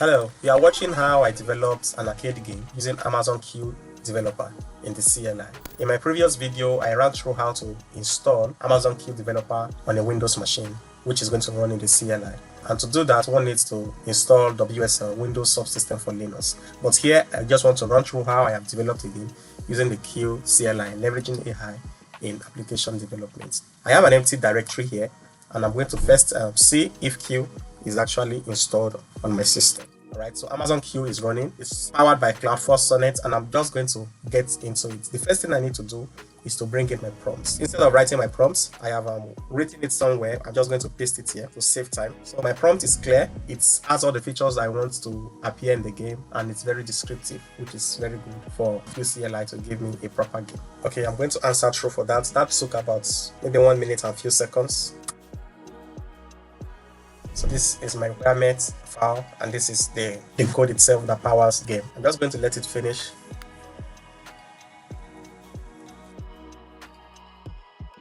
Hello, you are watching how I developed an arcade game using Amazon Q Developer in the CLI. In my previous video, I ran through how to install Amazon Q Developer on a Windows machine, which is going to run in the CLI. And to do that, one needs to install WSL, Windows Subsystem for Linux. But here, I just want to run through how I have developed a game using the Q CLI, leveraging AI in application development. I have an empty directory here, and I'm going to first see if Q is actually installed on my system. Alright, so Amazon Q is running. It's powered by CloudForce Sonnet, and I'm just going to get into it. The first thing I need to do is to bring in my prompts. Instead of writing my prompts, I have written it somewhere. I'm just going to paste it here to save time. So my prompt is clear. It has all the features I want to appear in the game, and it's very descriptive, which is very good for QCLI to give me a proper game. Okay, I'm going to answer true for that. That took about maybe 1 minute and a few seconds. So this is my requirement file, and this is the code itself that powers the game. I'm just going to let it finish.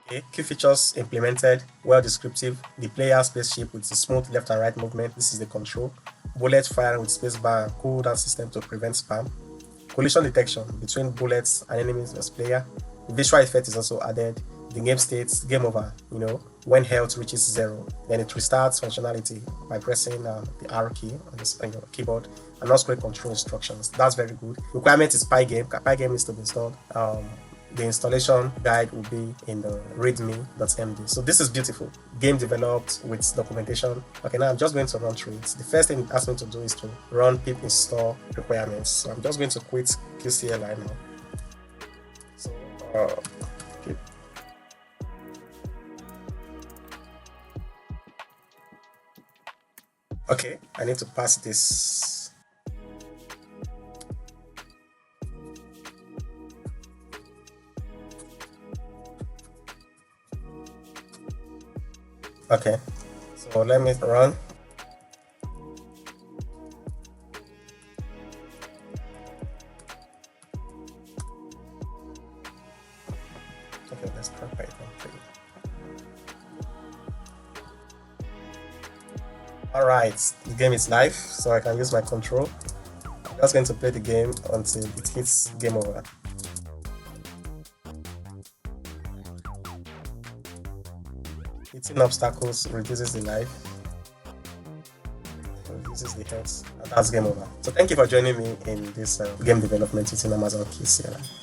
Okay, key features implemented, well descriptive. The player spaceship with the smooth left and right movement. This is the control. Bullet firing with spacebar and cooldown system to prevent spam. Collision detection between bullets and enemies as player. The visual effect is also added. The game states game over, when health reaches 0. Then it restarts functionality by pressing the R key on the keyboard, and non-scroll control instructions. That's very good. Requirement is Pygame. Pygame is to be installed. The installation guide will be in the readme.md. So this is beautiful. Game developed with documentation. Okay, now I'm just going to run through it. The first thing it asks me to do is to run pip install requirements. So I'm just going to quit QCLI now. So okay. Okay, I need to pass this. Okay, so let me run. Okay, let's try Python. Alright, the game is live, so I can use my control. I'm just going to play the game until it hits game over. Hitting obstacles reduces the life, reduces the health, and that's game over. So thank you for joining me in this game development using Amazon QCLI.